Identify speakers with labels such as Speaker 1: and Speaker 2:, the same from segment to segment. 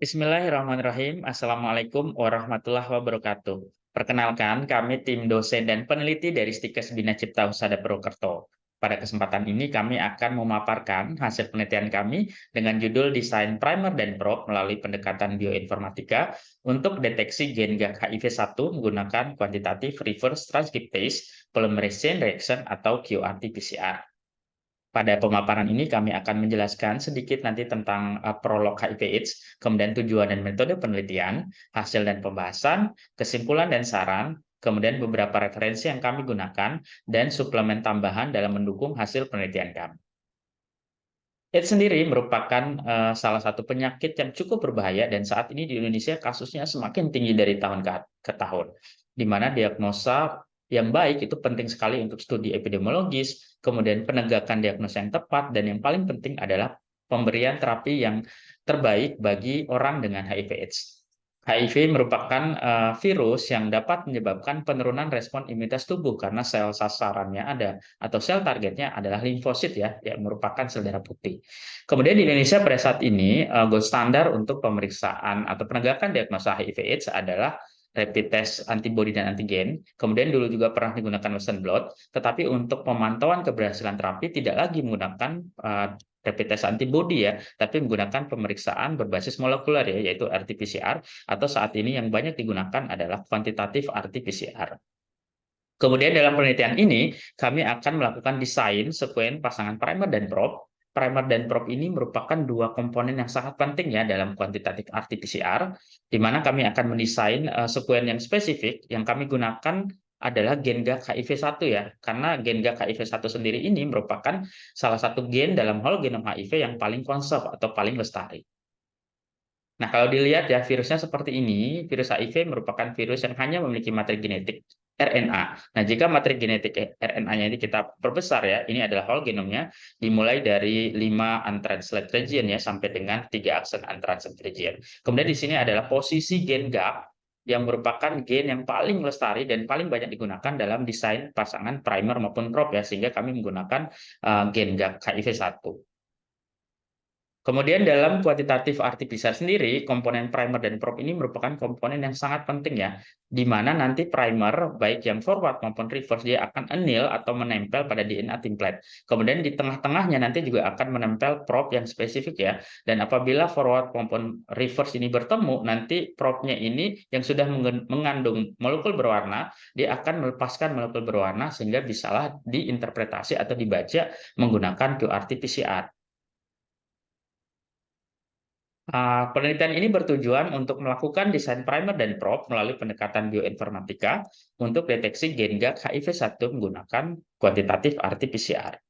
Speaker 1: Bismillahirrahmanirrahim. Assalamualaikum warahmatullahi wabarakatuh. Perkenalkan, kami tim dosen dan peneliti dari Stikes Bina Cipta Husada Purwokerto. Pada kesempatan ini kami akan memaparkan hasil penelitian kami dengan judul Desain Primer dan Probe melalui pendekatan bioinformatika untuk deteksi gen GAG HIV-1 menggunakan kuantitatif reverse transcriptase polymerase chain reaction atau QRT-PCR. Pada pemaparan ini kami akan menjelaskan sedikit nanti tentang prolog HIV/AIDS, kemudian tujuan dan metode penelitian, hasil dan pembahasan, kesimpulan dan saran, kemudian beberapa referensi yang kami gunakan, dan suplemen tambahan dalam mendukung hasil penelitian kami. AIDS sendiri merupakan salah satu penyakit yang cukup berbahaya dan saat ini di Indonesia kasusnya semakin tinggi dari tahun ke tahun, di mana diagnosa yang baik itu penting sekali untuk studi epidemiologis, kemudian penegakan diagnosa yang tepat, dan yang paling penting adalah pemberian terapi yang terbaik bagi orang dengan HIV/AIDS. HIV merupakan virus yang dapat menyebabkan penurunan respon imunitas tubuh karena sel sasarannya ada atau sel targetnya adalah limfosit ya, yang merupakan sel darah putih. Kemudian di Indonesia pada saat ini gold standar untuk pemeriksaan atau penegakan diagnosa HIV/AIDS adalah rapid test antibody dan antigen. Kemudian dulu juga pernah digunakan Western blot, tetapi untuk pemantauan keberhasilan terapi tidak lagi menggunakan rapid test antibody ya, tapi menggunakan pemeriksaan berbasis molekuler ya, yaitu RT-PCR, atau saat ini yang banyak digunakan adalah kuantitatif RT-PCR. Kemudian dalam penelitian ini, kami akan melakukan desain sekuen pasangan primer dan probe. Primer dan probe ini merupakan dua komponen yang sangat penting ya dalam kuantitatif RT-PCR, di mana kami akan mendesain sekuen yang spesifik yang kami gunakan adalah gen GAG HIV-1 ya, karena gen GAG HIV-1 sendiri ini merupakan salah satu gen dalam whole genome HIV yang paling konserv atau paling lestari. Nah, kalau dilihat ya, virusnya seperti ini, virus HIV merupakan virus yang hanya memiliki materi genetik RNA. Nah, jika materi genetik RNA-nya ini kita perbesar ya, ini adalah whole genomnya, dimulai dari 5 untranslated region ya, sampai dengan 3 aksen untranslated region. Kemudian di sini adalah posisi gen GAP, yang merupakan gen yang paling lestari dan paling banyak digunakan dalam desain pasangan primer maupun probe ya, sehingga kami menggunakan gen GAP HIV-1. Kemudian dalam kuantitatif RT-PCR sendiri, komponen primer dan probe ini merupakan komponen yang sangat penting ya, di mana nanti primer, baik yang forward maupun reverse, dia akan anneal atau menempel pada DNA template. Kemudian di tengah-tengahnya nanti juga akan menempel probe yang spesifik ya, dan apabila forward maupun reverse ini bertemu, nanti probe-nya ini yang sudah mengandung molekul berwarna, dia akan melepaskan molekul berwarna sehingga bisalah diinterpretasi atau dibaca menggunakan QRT-PCR. Penelitian ini bertujuan untuk melakukan desain primer dan probe melalui pendekatan bioinformatika untuk deteksi gen GAG HIV-1 menggunakan kuantitatif RT-PCR.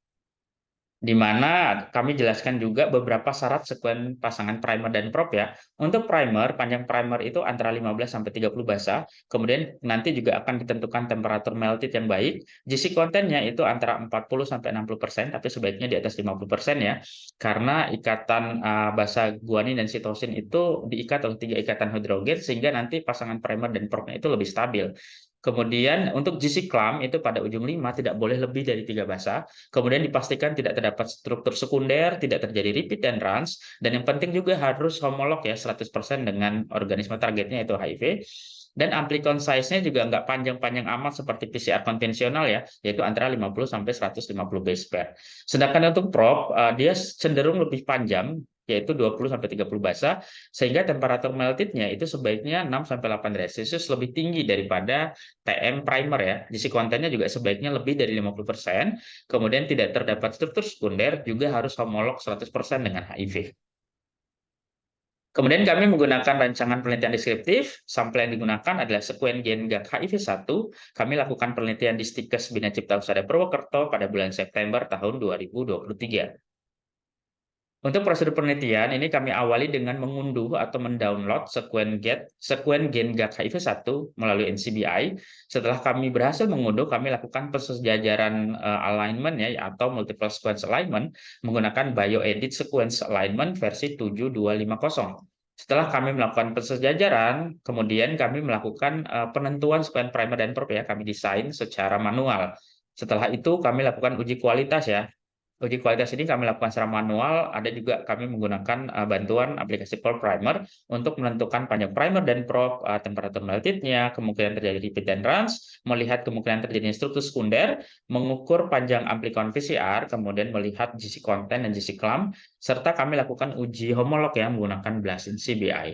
Speaker 1: Di mana kami jelaskan juga beberapa syarat sekuen pasangan primer dan probe ya. Untuk primer, panjang primer itu antara 15 sampai 30 basa, kemudian nanti juga akan ditentukan temperatur melted yang baik. GC kontennya itu antara 40 sampai 60%, tapi sebaiknya di atas 50% ya. Karena ikatan basa guanin dan sitosin itu diikat oleh 3 ikatan hidrogen sehingga nanti pasangan primer dan probe-nya itu lebih stabil. Kemudian untuk GC clamp itu pada ujung 5 tidak boleh lebih dari 3 basa. Kemudian dipastikan tidak terdapat struktur sekunder, tidak terjadi repeat dan runs, dan yang penting juga harus homolog ya 100% dengan organisme targetnya yaitu HIV. Dan amplicon size-nya juga nggak panjang-panjang amat seperti PCR konvensional ya, yaitu antara 50 sampai 150 base pair. Sedangkan untuk probe, dia cenderung lebih panjang, yaitu 20 sampai 30 basa, sehingga temperatur melted-nya itu sebaiknya 6 sampai 8 derajat Celcius lebih tinggi daripada TM primer ya. Isi kontennya juga sebaiknya lebih dari 50%, kemudian tidak terdapat struktur sekunder, juga harus homolog 100% dengan HIV. Kemudian kami menggunakan rancangan penelitian deskriptif. Sampel yang digunakan adalah sekuen gen GAG HIV-1. Kami lakukan penelitian di Stikes Bina Cipta Husada Purwokerto pada bulan September tahun 2023. Untuk prosedur penelitian ini kami awali dengan mengunduh atau mendownload sekuen gen GAG HIV-1 melalui NCBI. Setelah kami berhasil mengunduh, kami lakukan persejajaran alignment ya, atau multiple sequence alignment menggunakan bioedit sequence alignment versi 7250. Setelah kami melakukan persejajaran, kemudian kami melakukan penentuan sekuen primer dan probe ya, kami desain secara manual. Setelah itu kami lakukan uji kualitas ya. Uji kualitas ini kami lakukan secara manual, ada juga kami menggunakan bantuan aplikasi Pore Primer untuk menentukan panjang primer dan probe, temperatur meltitnya, kemungkinan terjadi repeat dan runs, melihat kemungkinan terjadinya struktur sekunder, mengukur panjang amplikon PCR, kemudian melihat GC content dan GC clump, serta kami lakukan uji homolog yang menggunakan Blasin CBI.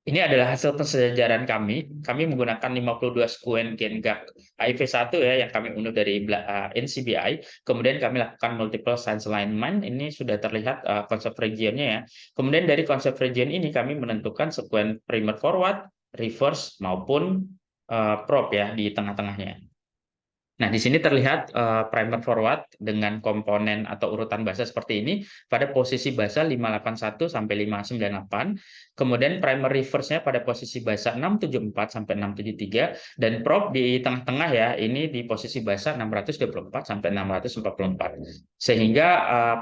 Speaker 1: Ini adalah hasil pensejajaran kami. Kami menggunakan 52 sekuen GenGAC HIV1 ya yang kami unduh dari NCBI. Kemudian kami lakukan multiple science alignment. Ini sudah terlihat konsep regionnya ya. Kemudian dari konsep region ini kami menentukan sekuen primer forward, reverse maupun probe ya di tengah-tengahnya. Nah, di sini terlihat primer forward dengan komponen atau urutan basa seperti ini pada posisi basa 581 sampai 598, kemudian primer reverse-nya pada posisi basa 674 sampai 673 dan probe di tengah-tengah ya, ini di posisi basa 624 sampai 644. Sehingga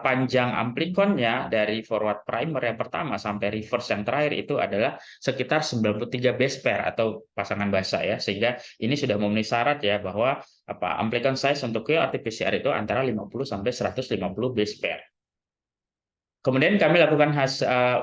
Speaker 1: panjang amplikonnya dari forward primer yang pertama sampai reverse yang terakhir itu adalah sekitar 93 base pair atau pasangan basa ya. Sehingga ini sudah memenuhi syarat ya bahwa amplikon size untuk RT-PCR itu antara 50 sampai 150 base pair. Kemudian kami lakukan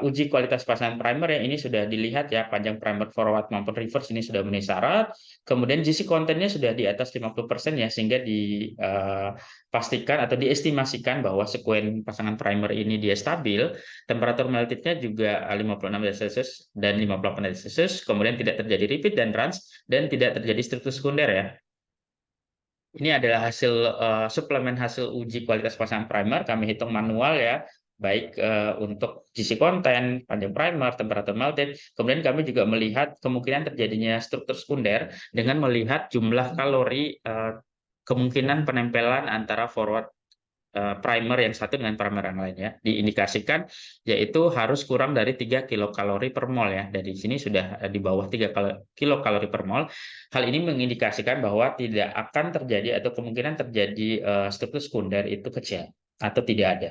Speaker 1: uji kualitas pasangan primer yang ini sudah dilihat ya, panjang primer forward maupun reverse ini sudah memenuhi syarat. Kemudian GC kontennya sudah di atas 50% ya, sehingga dipastikan atau diestimasikan bahwa sekuen pasangan primer ini dia stabil. Temperatur meltitnya juga 56 derajat Celcius dan 58 derajat Celcius. Kemudian tidak terjadi repeat dan runs dan tidak terjadi struktur sekunder ya. Ini adalah hasil suplemen hasil uji kualitas pasangan primer, kami hitung manual ya, baik untuk GC konten, panjang primer, temperatur melted. Kemudian kami juga melihat kemungkinan terjadinya struktur sekunder dengan melihat jumlah kalori kemungkinan penempelan antara forward primer yang satu dengan primer yang lainnya diindikasikan yaitu harus kurang dari 3 kilokalori per mol ya. Dari sini sudah di bawah 3 kilokalori per mol. Hal ini mengindikasikan bahwa tidak akan terjadi atau kemungkinan terjadi struktur sekunder itu kecil atau tidak ada.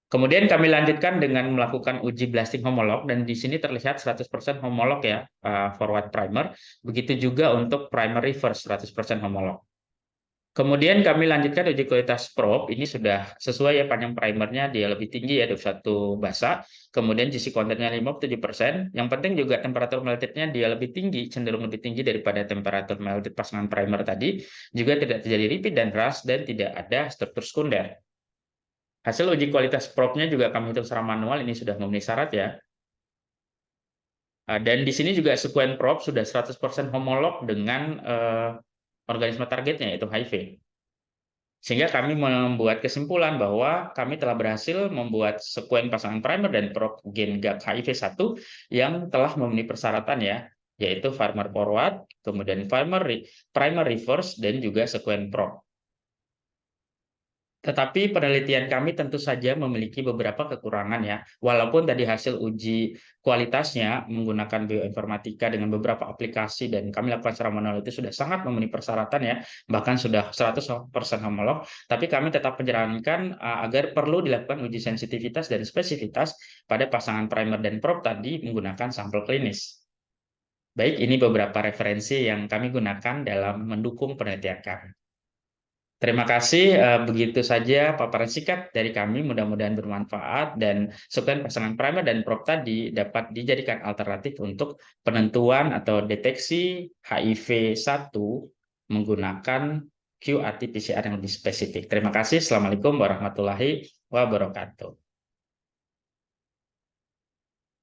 Speaker 1: Kemudian kami lanjutkan dengan melakukan uji blasting homolog dan di sini terlihat 100% homolog ya forward primer. Begitu juga untuk primer reverse 100% homolog. Kemudian kami lanjutkan uji kualitas probe, ini sudah sesuai ya panjang primernya dia lebih tinggi ya 21 basa, kemudian GC kontennya 57%, yang penting juga temperatur meltednya dia lebih tinggi, cenderung lebih tinggi daripada temperatur melted pasangan primer tadi, juga tidak terjadi repeat dan rush, dan tidak ada struktur sekunder. Hasil uji kualitas probe-nya juga kami hitung secara manual, ini sudah memenuhi syarat ya. Dan di sini juga sekuen probe sudah 100% homolog dengan organisme targetnya yaitu HIV. Sehingga kami membuat kesimpulan bahwa kami telah berhasil membuat sekuen pasangan primer dan probe GenGAC HIV1 yang telah memenuhi persyaratan ya, yaitu primer forward, kemudian primer reverse, dan juga sekuen probe. Tetapi penelitian kami tentu saja memiliki beberapa kekurangan ya. Walaupun tadi hasil uji kualitasnya menggunakan bioinformatika dengan beberapa aplikasi dan kami lakukan secara manual itu sudah sangat memenuhi persyaratan ya, bahkan sudah 100% homolog, tapi kami tetap menyarankan agar perlu dilakukan uji sensitivitas dan spesifitas pada pasangan primer dan probe tadi menggunakan sampel klinis. Baik, ini beberapa referensi yang kami gunakan dalam mendukung penelitian kami. Terima kasih, begitu saja paparan singkat dari kami, mudah-mudahan bermanfaat dan sekuen pasangan primer dan probe tadi dapat dijadikan alternatif untuk penentuan atau deteksi HIV-1 menggunakan qRT-PCR yang lebih spesifik. Terima kasih. Assalamualaikum warahmatullahi wabarakatuh.